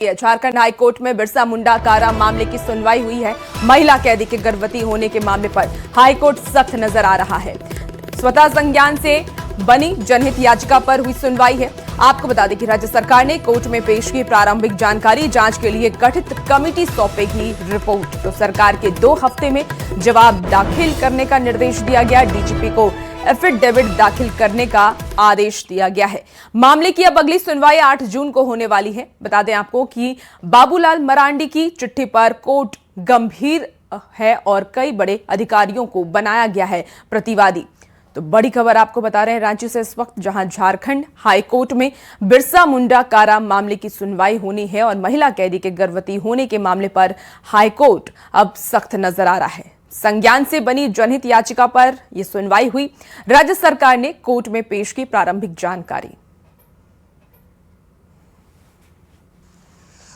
Jharkhand high court में बिरसा मुंडा कारा मामले की सुनवाई हुई है। महिला कैदी के गर्भवती होने के मामले पर हाईकोर्ट सख्त नजर आ रहा है। स्वतः संज्ञान से बनी जनहित याचिका पर हुई सुनवाई है। आपको बता दें कि राज्य सरकार ने कोर्ट में पेश की प्रारंभिक जानकारी। जांच के लिए गठित कमेटी सौंपेगी रिपोर्ट। तो सरकार के 2 हफ्ते में जवाब दाखिल करने का निर्देश दिया गया। डीजीपी को एफिडेविट दाखिल करने का आदेश दिया गया है। मामले की अब अगली सुनवाई 8 जून को होने वाली है। बता दें आपको कि बाबूलाल मरांडी की चिट्ठी पर कोर्ट गंभीर है और कई बड़े अधिकारियों को बनाया गया है प्रतिवादी। तो बड़ी खबर आपको बता रहे हैं रांची से इस वक्त, जहां झारखंड हाईकोर्ट में बिरसा मुंडा कारा मामले की सुनवाई होनी है और महिला कैदी के गर्भवती होने के मामले पर हाईकोर्ट अब सख्त नजर आ रहा है। संज्ञान से बनी जनहित याचिका पर यह सुनवाई हुई। राज्य सरकार ने कोर्ट में पेश की प्रारंभिक जानकारी।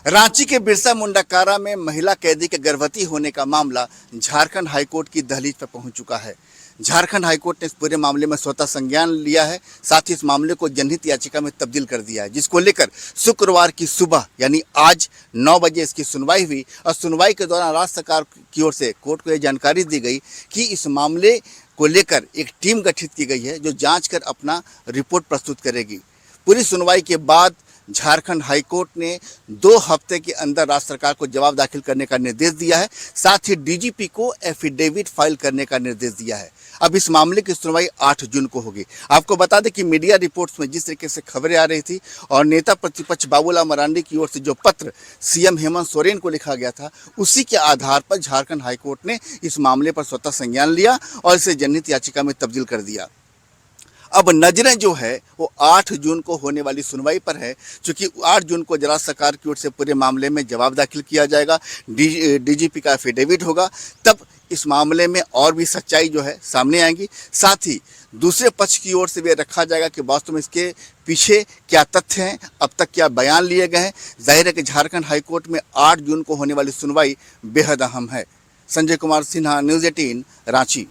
रांची के बिरसा मुंडा कारा में महिला कैदी के गर्भवती होने का मामला झारखंड हाईकोर्ट की दहलीज पर पहुंच चुका है। झारखंड हाईकोर्ट ने इस पूरे मामले में स्वतः संज्ञान लिया है, साथ ही इस मामले को जनहित याचिका में तब्दील कर दिया है, जिसको लेकर शुक्रवार की सुबह यानी आज 9 बजे इसकी सुनवाई हुई। और सुनवाई के दौरान राज्य सरकार की ओर से कोर्ट को यह जानकारी दी गई कि इस मामले को लेकर एक टीम गठित की गई है जो जाँच कर अपना रिपोर्ट प्रस्तुत करेगी। पूरी सुनवाई के बाद झारखंड हाईकोर्ट ने 2 हफ्ते के अंदर राज्य सरकार को जवाब दाखिल करने का निर्देश दिया है। साथ ही डीजीपी को एफिडेविट फाइल करने का निर्देश दिया है। अब इस मामले की सुनवाई 8 जून को होगी। आपको बता दें कि मीडिया रिपोर्ट्स में जिस तरीके से खबरें आ रही थी और नेता प्रतिपक्ष बाबूलाल मरांडी की ओर से जो पत्र सीएम हेमंत सोरेन को लिखा गया था, उसी के आधार पर झारखंड हाईकोर्ट ने इस मामले पर स्वतः संज्ञान लिया और इसे जनहित याचिका में तब्दील कर दिया। अब नजरें जो है वो 8 जून को होने वाली सुनवाई पर है, क्योंकि 8 जून को राज्य सरकार की ओर से पूरे मामले में जवाब दाखिल किया जाएगा, डीजीपी का एफिडेविट होगा, तब इस मामले में और भी सच्चाई जो है सामने आएंगी। साथ ही दूसरे पक्ष की ओर से भी रखा जाएगा कि वास्तव में इसके पीछे क्या तथ्य हैं, अब तक क्या बयान लिए गए हैं। जाहिर है कि झारखंड हाईकोर्ट में 8 जून को होने वाली सुनवाई बेहद अहम है। संजय कुमार सिन्हा, न्यूज़ 18 रांची।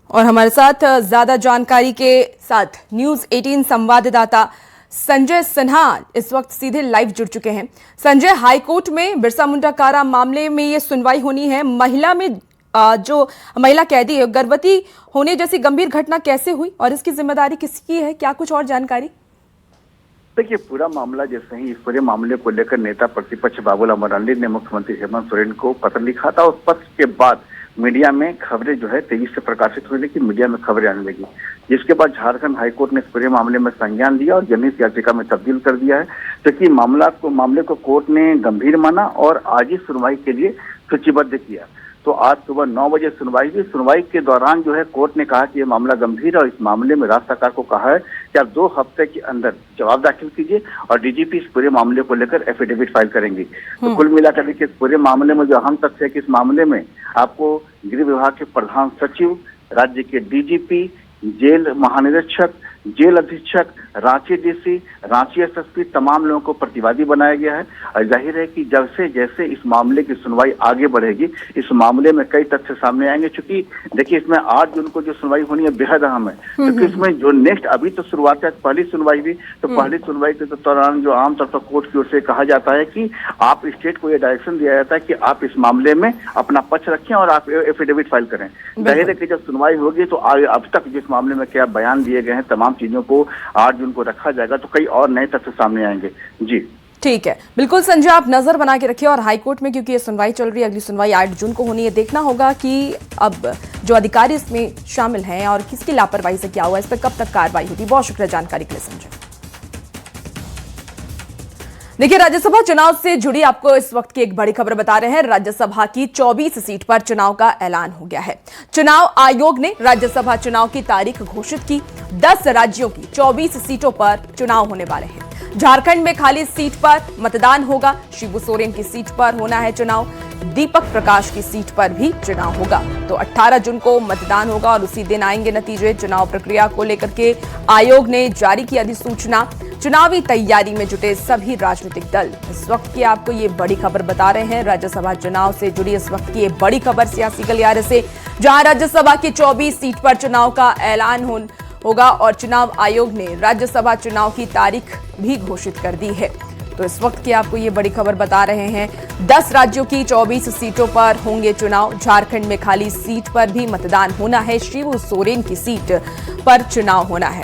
और हमारे साथ ज्यादा जानकारी के साथ न्यूज़ 18 संवाददाता संजय सिन्हा इस वक्त सीधे लाइव जुड़ चुके हैं। संजय, हाईकोर्ट में बिरसा मुंडा कारा मामले में ये सुनवाई होनी है। महिला में जो महिला कैदी है, गर्भवती होने जैसी गंभीर घटना कैसे हुई और इसकी जिम्मेदारी किसकी है? क्या कुछ और जानकारी? देखिए, पूरा मामला जैसे ही इस पूरे मामले को लेकर नेता प्रतिपक्ष बाबूलाल मरांडी ने मुख्यमंत्री हेमंत सोरेन को पत्र लिखा था। उस पत्र के बाद मीडिया में खबरें जो है तेजी से प्रकाशित होने लगी, मीडिया में खबरें आने लगी, जिसके बाद झारखंड हाईकोर्ट ने इस पूरे मामले में संज्ञान लिया और जनहित याचिका में तब्दील कर दिया है। क्योंकि मामले को कोर्ट ने गंभीर माना और आज ही सुनवाई के लिए सूचीबद्ध किया। तो आज सुबह 9 बजे सुनवाई हुई। सुनवाई के दौरान जो है कोर्ट ने कहा कि यह मामला गंभीर है और इस मामले में राज्य सरकार को कहा है कि आप 2 हफ्ते के अंदर जवाब दाखिल कीजिए और डीजीपी इस पूरे मामले को लेकर एफिडेविट फाइल करेंगे। तो कुल मिलाकर देखिए, इस पूरे मामले में जो अहम तथ्य है कि इस मामले में आपको गृह विभाग के प्रधान सचिव, राज्य के डीजीपी, जेल महानिरीक्षक, जेल अधीक्षक, रांची डीसी, रांची एसएसपी, तमाम लोगों को प्रतिवादी बनाया गया है। और जाहिर है कि जैसे इस मामले की सुनवाई आगे बढ़ेगी, इस मामले में कई तथ्य सामने आएंगे। क्योंकि देखिए, इसमें 8 जून को जो सुनवाई होनी है बेहद अहम है, क्योंकि इसमें जो नेक्स्ट अभी तो शुरुआत है, पहली सुनवाई हुई, तो पहली सुनवाई के दौरान जो आमतौर पर कोर्ट की ओर से कहा जाता है कि आप स्टेट को यह डायरेक्शन दिया जाता है कि आप इस मामले में अपना पक्ष रखें और आप एफिडेविट फाइल करें। जाहिर है कि जब सुनवाई होगी तो अब तक जिस मामले में क्या बयान दिए गए हैं, तमाम चीजों को 8 जून को रखा जाएगा, तो कई और नए तथ्य सामने आएंगे। जी ठीक है, बिल्कुल संजय, आप नजर बना के रखिए। और हाईकोर्ट में क्योंकि ये सुनवाई चल रही है, अगली सुनवाई 8 जून को होनी है। देखना होगा कि अब जो अधिकारी इसमें शामिल हैं और किसकी लापरवाही से क्या हुआ, इस पर कब तक कार्रवाई होती। बहुत शुक्रिया जानकारी के लिए संजय। देखिए, राज्यसभा चुनाव से जुड़ी आपको इस वक्त की एक बड़ी खबर बता रहे हैं। राज्यसभा की 24 सीट पर चुनाव का ऐलान हो गया है। चुनाव आयोग ने राज्यसभा चुनाव की तारीख घोषित की। 10 राज्यों की 24 सीटों पर चुनाव होने वाले हैं। झारखंड में खाली सीट पर मतदान होगा। शिबू सोरेन की सीट पर होना है चुनाव। दीपक प्रकाश की सीट पर भी चुनाव होगा। तो 18 जून को मतदान होगा और उसी दिन आएंगे नतीजे। चुनाव प्रक्रिया को लेकर के आयोग ने जारी की अधिसूचना। चुनावी तैयारी में जुटे सभी राजनीतिक दल। इस वक्त की आपको ये बड़ी खबर बता रहे हैं। राज्यसभा चुनाव से जुड़ी इस वक्त की ये बड़ी खबर सियासी गलियारे से, जहां राज्यसभा की 24 सीट पर चुनाव का ऐलान होगा और चुनाव आयोग ने राज्यसभा चुनाव की तारीख भी घोषित कर दी है। तो इस वक्त की आपको ये बड़ी खबर बता रहे हैं। 10 राज्यों की 24 सीटों पर होंगे चुनाव। झारखंड में खाली सीट पर भी मतदान होना है। शिबू सोरेन की सीट पर चुनाव होना है।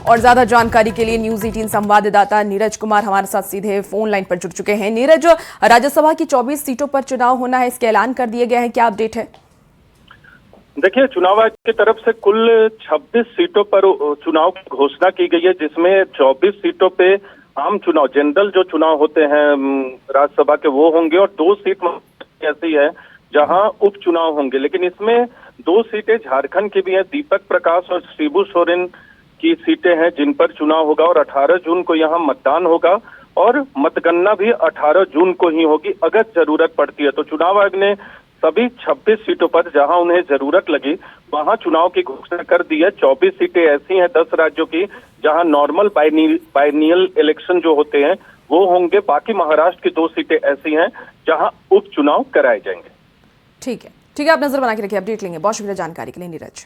और ज्यादा जानकारी के लिए न्यूज 18 संवाददाता नीरज कुमार हमारे साथ सीधे फोन लाइन पर जुड़ चुके हैं। नीरज, राज्यसभा की 24 सीटों पर चुनाव होना है, इसके ऐलान कर दिए गए हैं, क्या अपडेट है? देखिए, चुनाव आयोग की तरफ से कुल 26 सीटों पर चुनाव की घोषणा की गई है, जिसमें 24 सीटों पे आम चुनाव, जनरल जो चुनाव होते हैं राज्यसभा के, वो होंगे और 2 सीट ऐसी है जहां उपचुनाव होंगे। लेकिन इसमें 2 सीटें झारखंड की भी हैं। दीपक प्रकाश और शिबू सोरेन की सीटें हैं जिन पर चुनाव होगा और 18 जून को यहाँ मतदान होगा और मतगणना भी 18 जून को ही होगी अगर जरूरत पड़ती है। तो चुनाव आयोग ने सभी 26 सीटों पर जहां उन्हें जरूरत लगी वहां चुनाव की घोषणा कर दी है। 24 सीटें ऐसी हैं 10 राज्यों की जहां नॉर्मल बाइनियल इलेक्शन जो होते हैं वो होंगे। बाकी महाराष्ट्र की 2 सीटें ऐसी हैं जहां उपचुनाव कराए जाएंगे। ठीक है, आप नजर बना के रखिए, अपडेट लेंगे। बहुत शुक्रिया जानकारी के लिए नीरज।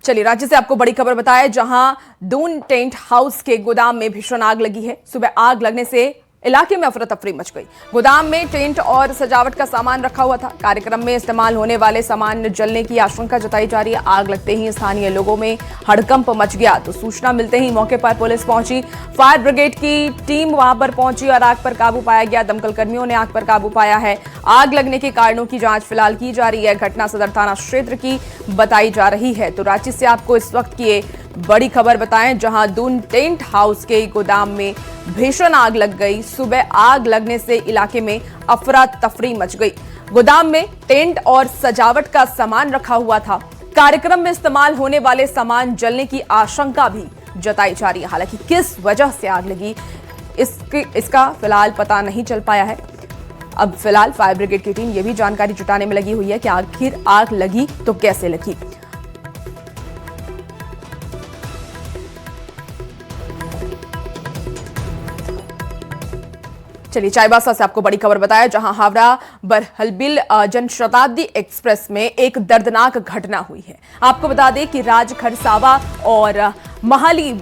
चलिए, राज्य से आपको बड़ी खबर बताया, जहां दून टेंट हाउस के गोदाम में भीषण आग लगी है। सुबह आग लगने से इलाके में अफरा तफरी मच गई। गोदाम में टेंट और सजावट का सामान रखा हुआ था। कार्यक्रम में इस्तेमाल होने वाले सामान जलने की आशंका जताई जा रही है। आग लगते ही स्थानीय लोगों में हड़कंप मच गया। तो सूचना मिलते ही मौके पर पुलिस पहुंची, फायर ब्रिगेड की टीम वहां पर पहुंची और आग पर काबू पाया गया। दमकल कर्मियों ने आग पर काबू पाया है। आग लगने के कारणों की जांच फिलहाल की जा रही है। घटना सदर थाना क्षेत्र की बताई जा रही है। तो रांची से आपको इस वक्त की बड़ी खबर बताएं, जहां दून टेंट हाउस के गोदाम में भीषण आग लग गई। सुबह आग लगने से इलाके में अफरा तफरी मच गई। गोदाम में टेंट और सजावट का सामान रखा हुआ था। कार्यक्रम में इस्तेमाल होने वाले सामान जलने की आशंका भी जताई जा रही है। हालांकि किस वजह से आग लगी इसका फिलहाल पता नहीं चल पाया है। अब फिलहाल फायर ब्रिगेड की टीम ये भी जानकारी जुटाने में लगी हुई है कि आखिर आग लगी तो कैसे लगी। चलिए, चाईबासा से आपको बड़ी खबर बताया, जहां हावड़ा बरहलबिल जनशताब्दी एक्सप्रेस में एक दर्दनाक घटना हुई है। आपको बता दें कि राजखरसावा और महालिम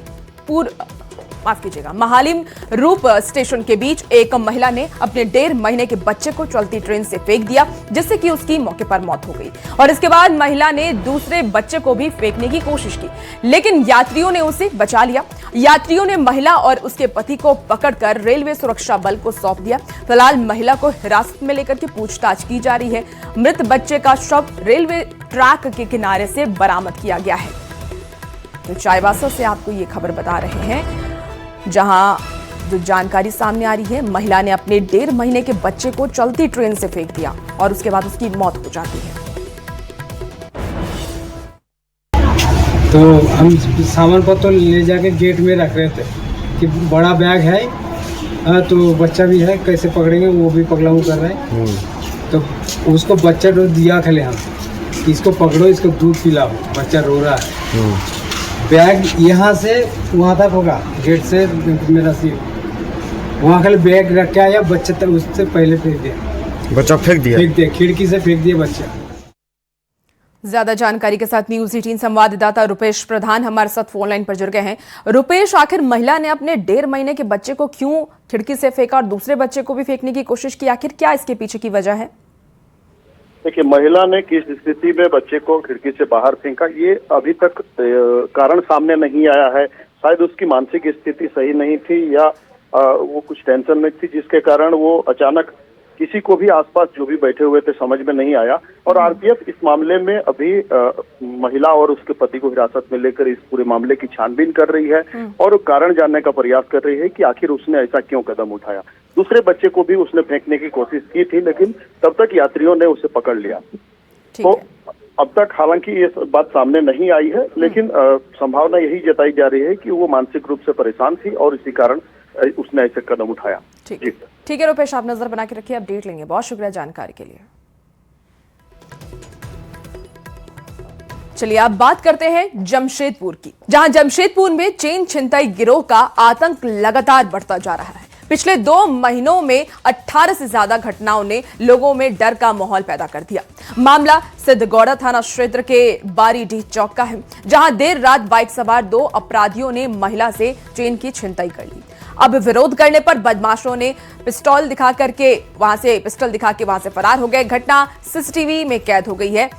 रूप स्टेशन के बीच एक महिला ने अपने 1.5 महीने के बच्चे को चलती ट्रेन से फेंक दिया, जिससे कि उसकी मौके पर मौत हो गई। और इसके बाद महिला ने दूसरे बच्चे को भी फेंकने की कोशिश की, लेकिन यात्रियों ने उसे बचा लिया। यात्रियों ने महिला और उसके पति को पकड़कर रेलवे सुरक्षा बल को सौंप दिया। फिलहाल महिला को हिरासत में लेकर के पूछताछ की जा रही है। मृत बच्चे का शव रेलवे ट्रैक के किनारे से बरामद किया गया है। तो चाईबासा से आपको ये खबर बता रहे हैं, जहां जो जानकारी सामने आ रही है, महिला ने अपने 1.5 महीने के बच्चे को चलती ट्रेन से फेंक दिया और उसके बाद उसकी मौत हो जाती है। तो हम सामान पर तो ले जाके गेट में रख रहे थे कि बड़ा बैग है, तो बच्चा भी है, कैसे पकड़ेंगे, वो भी पकड़ाऊ कर रहे हैं। तो उसको बच्चा तो दिया खले हम, इसको पकड़ो, इसको दूध पिलाओ, बच्चा रो रहा है। बैग यहाँ से वहाँ तक होगा, गेट से मेरा सीट, वहाँ खाली बैग रख के आया, बच्चे तक उससे पहले फेंक दिया, बच्चा फेंक दिया, खिड़की से फेंक दिया बच्चा। ज्यादा जानकारी के साथ न्यूज 18 संवाददाता रुपेश प्रधान हमारे साथ फोन लाइन पर जुड़ गए हैं। रुपेश, आखिर महिला ने अपने 1.5 महीने के बच्चे को क्यों खिड़की से फेंका और दूसरे बच्चे को भी फेंकने की कोशिश की? आखिर क्या इसके पीछे की वजह है? देखिए, महिला ने किस स्थिति में बच्चे को खिड़की से बाहर फेंका, ये अभी तक कारण सामने नहीं आया है। शायद उसकी मानसिक स्थिति सही नहीं थी या वो कुछ टेंशन में थी, जिसके कारण वो अचानक किसी को भी आसपास जो भी बैठे हुए थे समझ में नहीं आया। और आरपीएफ इस मामले में अभी महिला और उसके पति को हिरासत में लेकर इस पूरे मामले की छानबीन कर रही है और कारण जानने का प्रयास कर रही है कि आखिर उसने ऐसा क्यों कदम उठाया। दूसरे बच्चे को भी उसने फेंकने की कोशिश की थी, लेकिन तब तक यात्रियों ने उसे पकड़ लिया। तो अब तक हालांकि ये बात सामने नहीं आई है, लेकिन संभावना यही जताई जा रही है कि वो मानसिक रूप से परेशान थी और इसी कारण उसने ऐसे कदम उठाया। ठीक है रुपेश, आप नजर बना के रखिए, अपडेट लेंगे। बहुत शुक्रिया जानकारी के लिए। चलिए, अब बात करते हैं जमशेदपुर की, जहां जमशेदपुर में चेन छिनतई गिरोह का आतंक लगातार बढ़ता जा रहा है। पिछले 2 महीनों में 18 से ज्यादा घटनाओं ने लोगों में डर का माहौल पैदा कर दिया। मामला सिद्धगौड़ा थाना क्षेत्र के बारीडीह चौक का है, जहां देर रात बाइक सवार 2 अपराधियों ने महिला से चेन की छिनतई कर ली। अब विरोध करने पर बदमाशों ने पिस्टल दिखा के वहां से फरार हो गए। घटना सीसीटीवी में कैद हो गई है।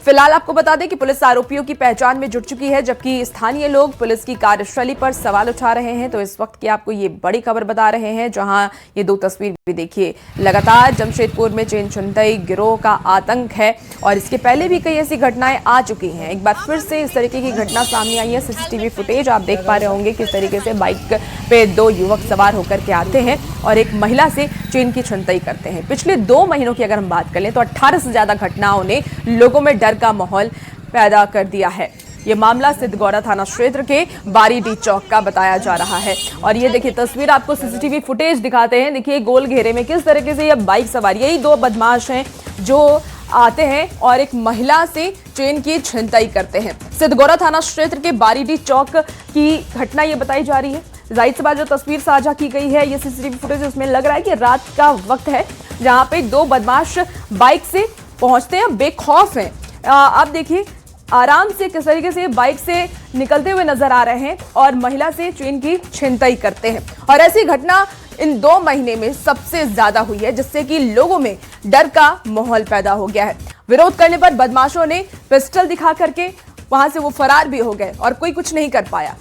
फिलहाल आपको बता दें कि पुलिस आरोपियों की पहचान में जुट चुकी है, जबकि स्थानीय लोग पुलिस की कार्यशैली पर सवाल उठा रहे हैं। तो इस वक्त की आपको ये बड़ी खबर बता रहे हैं, जहां ये 2 तस्वीर भी देखिए। लगातार जमशेदपुर में चेन छिनतई गिरोह का आतंक है और इसके पहले भी कई ऐसी घटनाएं आ चुकी हैं। एक बार फिर से इस तरीके की घटना सामने आई है। सीसीटीवी फुटेज आप देख पा रहे होंगे किस तरीके से बाइक पे 2 युवक सवार होकर के आते हैं और एक महिला से चेन की छिनतई करते हैं। पिछले 2 महीनों की अगर हम बात करें तो 18 से ज्यादा घटनाओं ने लोगों में डर का माहौल पैदा कर दिया है। ये मामला सिद्धगौड़ा थाना क्षेत्र के बारीडीह चौक का बताया जा रहा है। और ये देखिए तस्वीर आपको सीसीटीवी फुटेज दिखाते हैं। देखिए गोल घेरे में किस तरीके से ये बाइक सवार, यही 2 बदमाश हैं जो आते हैं और एक महिला से चेन की छिनतई करते हैं। सिद्धगौड़ा थाना क्षेत्र के बारीडीह चौक की घटना ये बताई जा रही है। जाहिर सी बात, जो तस्वीर साझा की गई है ये सीसीटीवी फुटेज, उसमें लग रहा है कि रात का वक्त है, जहां पे 2 बदमाश बाइक से पहुंचते हैं, बेखौफ हैं। आप देखिए आराम से किस तरीके से बाइक से निकलते हुए नजर आ रहे हैं और महिला से चेन की छिनतई करते हैं। और ऐसी घटना इन 2 महीने में सबसे ज्यादा हुई है, जिससे कि लोगों में डर का माहौल पैदा हो गया है। विरोध करने पर बदमाशों ने पिस्टल दिखा करके वहां से वो फरार भी हो गए और कोई कुछ नहीं कर पाया।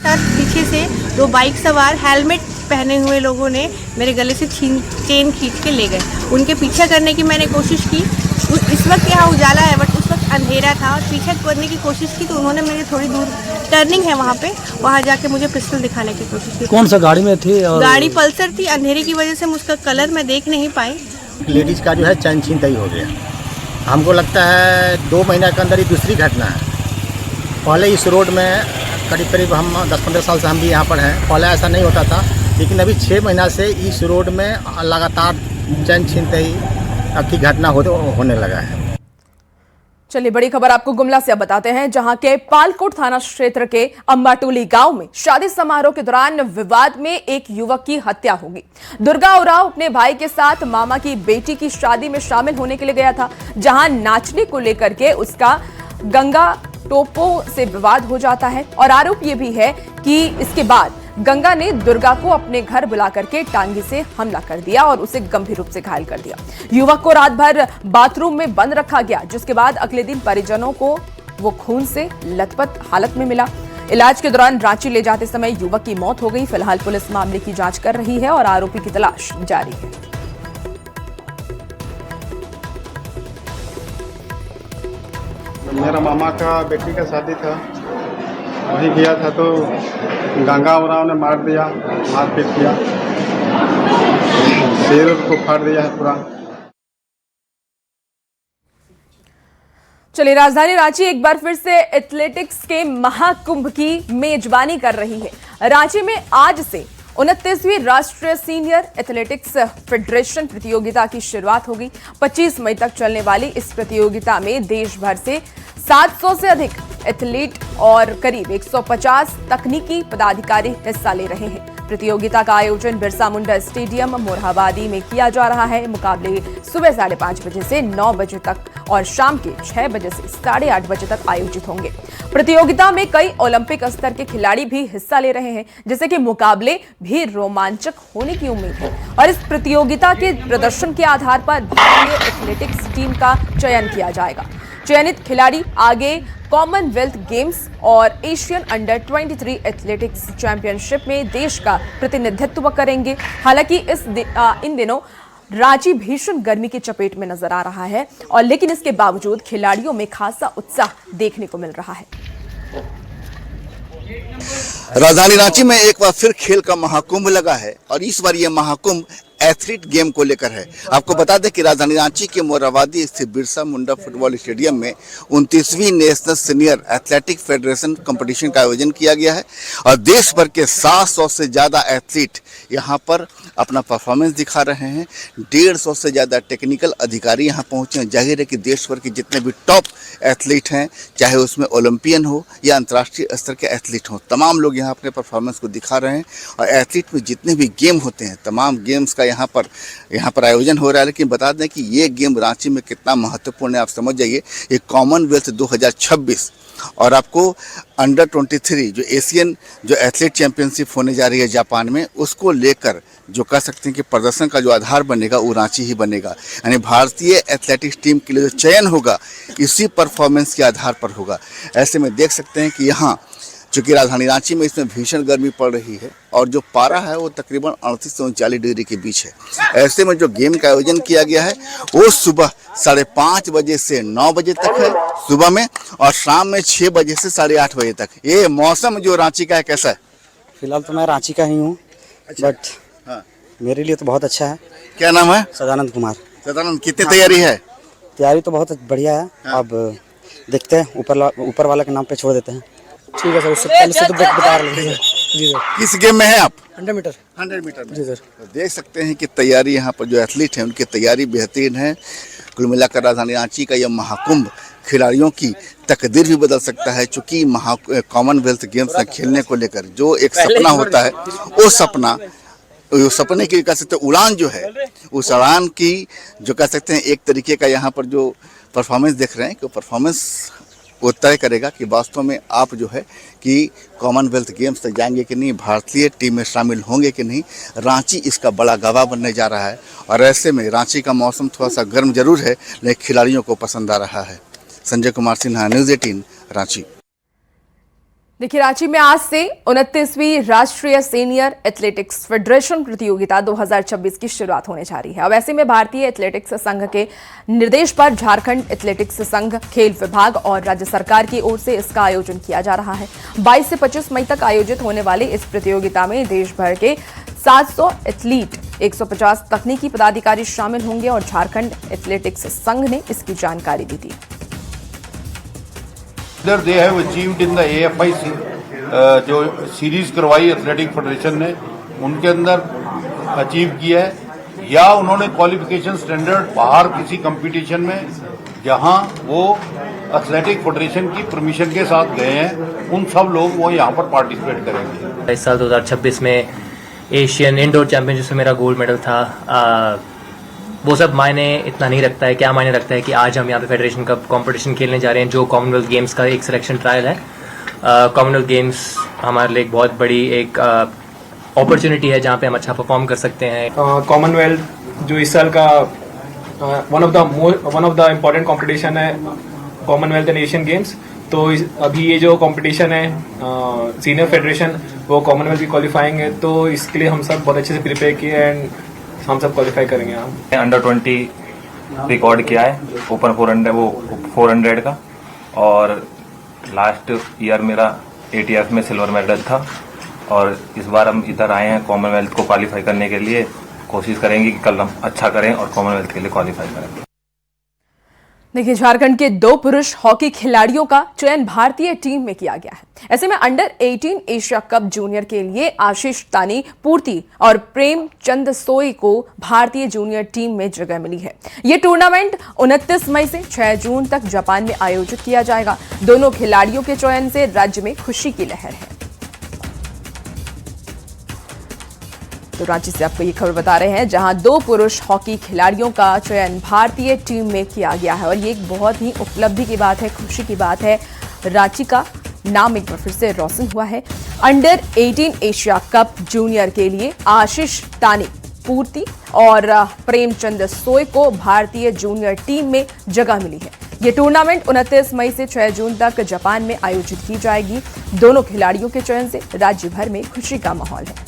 पीछे से 2 बाइक सवार हेलमेट पहने हुए लोगों ने मेरे गले से चेन खींच के ले गए। उनके पीछा करने की मैंने कोशिश की। इस वक्त यहाँ उजाला है, बट उस वक्त अंधेरा था और पीछा करने की कोशिश की तो उन्होंने मेरे थोड़ी दूर टर्निंग है वहाँ जाके मुझे पिस्टल दिखाने की कोशिश की। कौन सा गाड़ी में थी? गाड़ी पल्सर थी। अंधेरे की वजह से उसका कलर मैं देख नहीं पाई। लेडीज़ का जो है चैन छिनतई हो गया। हमको लगता है 2 महीने के अंदर ही दूसरी घटना है। पहले इस रोड में करीब हम 10-15 साल से हम भी यहाँ पर हैं, पहले ऐसा नहीं होता था, लेकिन अभी 6 महीना से इस रोड में लगातार चैन छिनतई की घटना होने लगा है। चलिए बड़ी खबर आपको गुमला से अब बताते हैं, जहां के पालकोट थाना क्षेत्र के अंबाटोली गांव में शादी समारोह के दौरान विवाद में एक युवक की हत्या हो गई। दुर्गा उरांव अपने भाई के साथ मामा की बेटी की शादी में शामिल होने के लिए गया था, जहां नाचने को लेकर के उसका गंगा टोपो से विवाद हो जाता है और आरोप यह भी है कि इसके बाद गंगा ने दुर्गा को अपने घर बुला करके टांगी से हमला कर दिया और उसे गंभीर रूप से घायल कर दिया। युवक को रात भर बाथरूम में बंद रखा गया, जिसके बाद अगले दिन परिजनों को वो खून से लथपथ हालत में मिला। इलाज के दौरान रांची ले जाते समय युवक की मौत हो गई। फिलहाल पुलिस मामले की जांच कर रही है और आरोपी की तलाश जारी है। मेरा मामा का बेटी का शादी था, वहीं गया था तो गंगा उरांव ने मार दिया, मारपीट किया, सिर को फाड़ दिया है पूरा। चलिए राजधानी रांची एक बार फिर से एथलेटिक्स के महाकुंभ की मेजबानी कर रही है। रांची में आज से 29वीं राष्ट्रीय सीनियर एथलेटिक्स फेडरेशन प्रतियोगिता की शुरुआत होगी। 25 मई तक चलने वाली इस प्रतियोगिता में देश भर से 700 से अधिक एथलीट और करीब 150 तकनीकी पदाधिकारी हिस्सा ले रहे हैं। प्रतियोगिता का आयोजन बिरसा मुंडा स्टेडियम मोरहाबादी में किया जा रहा है। मुकाबले सुबह 5:30 बजे से 9 बजे तक और शाम के 6 बजे से 8:30 बजे तक आयोजित होंगे। प्रतियोगिता में कई ओलंपिक स्तर के खिलाड़ी भी हिस्सा ले रहे हैं, जिससे कि मुकाबले भी रोमांचक होने की उम्मीद है और इस प्रतियोगिता के प्रदर्शन के आधार पर भारतीय एथलेटिक्स टीम का चयन किया जाएगा। चयनित खिलाड़ी आगे कॉमनवेल्थ गेम्स और एशियन अंडर 23 एथलेटिक्स चैंपियनशिप में देश का प्रतिनिधित्व करेंगे। हालांकि इन दिनों रांची भीषण गर्मी की चपेट में नजर आ रहा है और लेकिन इसके बावजूद खिलाड़ियों में खासा उत्साह देखने को मिल रहा है। राजधानी रांची में एक बार फिर खेल का महाकुंभ लगा है और इस बार यह महाकुंभ एथलीट गेम को लेकर है। आपको बता दें कि राजधानी रांची के मोराबादी स्थित बिरसा मुंडा फुटबॉल स्टेडियम में 29वीं national senior athletic federation competition का आयोजन किया गया है और देश भर के 700 से ज़्यादा एथलीट यहाँ पर अपना परफॉर्मेंस दिखा रहे हैं। 150 से ज़्यादा टेक्निकल अधिकारी यहाँ पहुँचे हैं। जाहिर है कि देश भर के जितने भी टॉप एथलीट हैं, चाहे उसमें ओलंपियन हो या अंतर्राष्ट्रीय स्तर के एथलीट हो, तमाम लोग यहाँ अपने परफॉर्मेंस को दिखा रहे हैं। और एथलीट में जितने भी गेम होते हैं, तमाम गेम्स का यहाँ पर आयोजन हो रहा है। लेकिन बता दें कि ये गेम रांची में कितना महत्वपूर्ण है, आप समझ जाइए। ये कॉमनवेल्थ 2026 और आपको अंडर 23 जो एशियन जो एथलीट चैंपियनशिप होने जा रही है जापान में, उसको लेकर जो कह सकते हैं कि प्रदर्शन का जो आधार बनेगा वो रांची ही बनेगा। यानी भारतीय एथलेटिक्स टीम के लिए जो चयन होगा इसी परफॉर्मेंस के आधार पर होगा। ऐसे में देख सकते हैं कि यहाँ चूँकि राजधानी रांची में इसमें भीषण गर्मी पड़ रही है और जो पारा है वो तकरीबन 38 से 39 डिग्री के बीच है। ऐसे में जो गेम का आयोजन किया गया है वो सुबह 5:30 बजे से 9 बजे तक है सुबह में, और शाम में 6 बजे से 8:30 बजे तक। ये मौसम जो रांची का है कैसा है? फिलहाल तो मैं रांची का ही हूँ, बट हाँ, मेरे लिए तो बहुत अच्छा है। क्या नाम है? सदानंद कुमार। सदानंद, कितनी तैयारी है? तैयारी तो बहुत बढ़िया है। हाँ। अब देखते हैं, ऊपर वाला के नाम पे छोड़ देते हैं। ठीक है सर, उससे पहले से तो बता रहे हैं। जी सर। किस गेम में है आप? 100 मीटर। 100 मीटर में। जी सर। तो देख सकते हैं कि तैयारी यहाँ पर जो एथलीट हैं उनकी तैयारी बेहतरीन है। कुल मिलाकर राजधानी रांची का यह महाकुंभ खिलाड़ियों की तकदीर भी बदल सकता है। चूँकि कॉमनवेल्थ गेम्स में खेलने को लेकर जो एक सपना होता है, वो सपने की कह सकते हैं उड़ान जो है, उस उड़ान की जो कह सकते हैं एक तरीके का यहाँ पर जो परफॉर्मेंस देख रहे हैं कि परफॉर्मेंस वो तय करेगा कि वास्तव में आप जो है कि कॉमनवेल्थ गेम्स तक जाएंगे कि नहीं, भारतीय टीम में शामिल होंगे कि नहीं। रांची इसका बड़ा गवाह बनने जा रहा है और ऐसे में रांची का मौसम थोड़ा सा गर्म जरूर है, लेकिन खिलाड़ियों को पसंद आ रहा है। संजय कुमार सिन्हा, न्यूज़ 18 रांची। देखिए, रांची में आज से 29वीं राष्ट्रीय सीनियर एथलेटिक्स फेडरेशन प्रतियोगिता 2026 की शुरुआत होने जा रही है। अब ऐसे में भारतीय एथलेटिक्स संघ के निर्देश पर झारखंड एथलेटिक्स संघ, खेल विभाग और राज्य सरकार की ओर से इसका आयोजन किया जा रहा है। 22 से 25 मई तक आयोजित होने वाली इस प्रतियोगिता में देश भर के 700 एथलीट, 150 तकनीकी पदाधिकारी शामिल होंगे और झारखंड एथलेटिक्स संघ ने इसकी जानकारी दी थी। They have achieved in the AFI जो सीरीज करवाई एथलेटिक फेडरेशन ने, उनके अंदर अचीव किया है, या उन्होंने क्वालिफिकेशन स्टैंडर्ड बाहर किसी कंपटीशन में जहां वो एथलेटिक फेडरेशन की परमिशन के साथ गए हैं, उन सब लोग वो यहाँ पर पार्टिसिपेट करेंगे। इस साल 2026 में एशियन इंडोर चैंपियनशिप में मेरा गोल्ड मेडल था। वो सब मायने इतना नहीं रखता है। क्या मायने रखता है कि आज हम यहाँ पे फेडरेशन कप कंपटीशन खेलने जा रहे हैं, जो कॉमनवेल्थ गेम्स का एक सिलेक्शन ट्रायल है। कॉमनवेल्थ गेम्स हमारे लिए एक बहुत बड़ी एक अपॉर्चुनिटी है जहाँ पे हम अच्छा परफॉर्म कर सकते हैं। कॉमनवेल्थ जो इस साल का one of the important competition है, कॉमनवेल्थ एंड एशियन गेम्स। तो अभी ये जो कंपटीशन है सीनियर फेडरेशन, वो कॉमनवेल्थ की क्वालिफाइंग है, तो इसके लिए हम सब बहुत अच्छे से प्रिपेयर किए एंड हम सब क्वालिफाई करेंगे। हम अंडर 20 रिकॉर्ड किया है, ओपन 400 का, और लास्ट ईयर मेरा ATF में सिल्वर मेडल था, और इस बार हम इधर आए हैं कॉमनवेल्थ को क्वालिफाई करने के लिए। कोशिश करेंगे कि कल हम अच्छा करें और कॉमनवेल्थ के लिए क्वालिफाई करें। देखिए, झारखंड के 2 पुरुष हॉकी खिलाड़ियों का चयन भारतीय टीम में किया गया है। ऐसे में अंडर 18 एशिया कप जूनियर के लिए आशीष तानी पूर्ति और प्रेम चंद सोई को भारतीय जूनियर टीम में जगह मिली है। ये टूर्नामेंट 29 मई से 6 जून तक जापान में आयोजित किया जाएगा। दोनों खिलाड़ियों के चयन से राज्य में खुशी की लहर है। तो रांची से आपको ये खबर बता रहे हैं, जहां 2 पुरुष हॉकी खिलाड़ियों का चयन भारतीय टीम में किया गया है और ये एक बहुत ही उपलब्धि की बात है, खुशी की बात है। रांची का नाम एक बार फिर से रोशन हुआ है। अंडर 18 एशिया कप जूनियर के लिए आशीष तानी पूर्ति और प्रेमचंद सोय को भारतीय जूनियर टीम में जगह मिली है। ये टूर्नामेंट 29 मई से 6 जून तक जापान में आयोजित की जाएगी। दोनों खिलाड़ियों के चयन से राज्य भर में खुशी का माहौल है।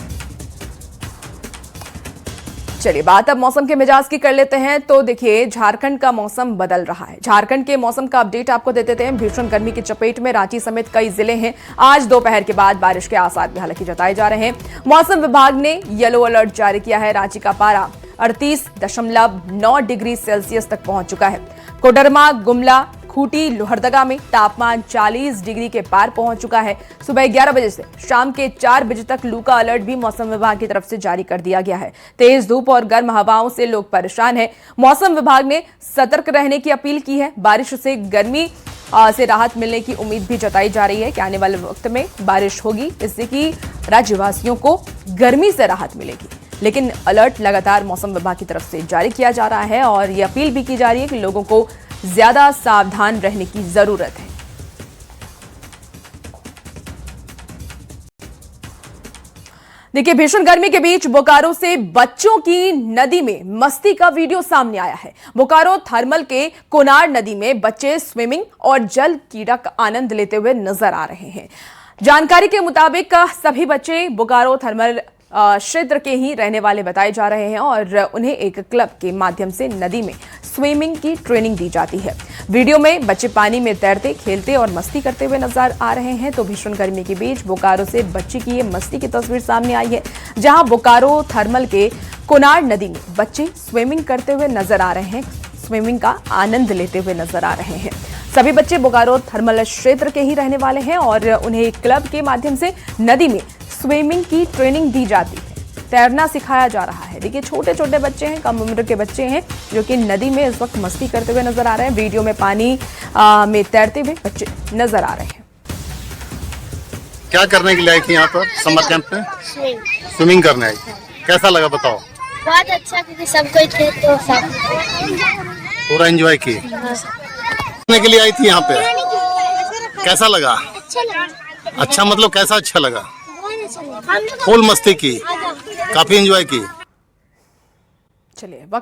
चलिए बात अब मौसम के मिजाज की कर लेते हैं। तो देखिए झारखंड का मौसम बदल रहा है। झारखंड के मौसम का अपडेट आपको दे देते हैं। भीषण गर्मी की चपेट में रांची समेत कई जिले हैं। आज दोपहर के बाद बारिश के आसार भी हालांकि जताए जा रहे हैं। मौसम विभाग ने येलो अलर्ट जारी किया है। रांची का पारा 38.9 डिग्री सेल्सियस तक पहुंच चुका है। कोडरमा, गुमला, खूंटी, लोहरदगा में तापमान 40 डिग्री के पार पहुंच चुका है। सुबह 11 बजे से शाम के 4 बजे तक लू का अलर्ट भी मौसम विभाग की तरफ से जारी कर दिया गया है। तेज धूप और गर्म हवाओं से लोग परेशान हैं। मौसम विभाग ने सतर्क रहने की अपील की है। बारिश से गर्मी से राहत मिलने की उम्मीद भी जताई जा रही है कि आने वाले वक्त में बारिश होगी, इससे कि राज्यवासियों को गर्मी से राहत मिलेगी। लेकिन अलर्ट लगातार मौसम विभाग की तरफ से जारी किया जा रहा है और ये अपील भी की जा रही है कि लोगों को ज्यादा सावधान रहने की जरूरत है। देखिए भीषण गर्मी के बीच बोकारो से बच्चों की नदी में मस्ती का वीडियो सामने आया है। बोकारो थर्मल के कोनार नदी में बच्चे स्विमिंग और जल क्रीड़ा का आनंद लेते हुए नजर आ रहे हैं। जानकारी के मुताबिक सभी बच्चे बोकारो थर्मल क्षेत्र के ही रहने वाले बताए जा रहे हैं और उन्हें एक क्लब के माध्यम से नदी में स्विमिंग की ट्रेनिंग दी जाती है। वीडियो में बच्चे पानी में तैरते, खेलते और मस्ती करते हुए नजर आ रहे हैं। तो भीषण गर्मी के बीच बोकारो से बच्चे की ये मस्ती की तस्वीर सामने आई है, जहां बोकारो थर्मल के कोनार नदी में बच्चे स्विमिंग करते हुए नजर आ रहे हैं, स्विमिंग का आनंद लेते हुए नजर आ रहे हैं। सभी बच्चे बोकारो थर्मल क्षेत्र के ही रहने वाले हैं और उन्हें एक क्लब के माध्यम से नदी में स्विमिंग की ट्रेनिंग दी जाती है, तैरना सिखाया जा रहा है। देखिए छोटे छोटे बच्चे हैं, कम उम्र के बच्चे हैं जो कि नदी में इस वक्त मस्ती करते हुए नजर आ रहे हैं। वीडियो में पानी में तैरते हुए बच्चे नजर आ रहे हैं। क्या करने के लिए आई थी यहाँ पर समर कैंप में? स्विमिंग करने आई। कैसा लगा बताओ? बहुत अच्छा, क्योंकि सब कोई थे तो सब पूरा एंजॉय की। करने के लिए आई थी यहाँ पे, कैसा लगा? अच्छा मतलब कैसा अच्छा लगा? फुल मस्ती की, काफी एंजॉय की। चलिए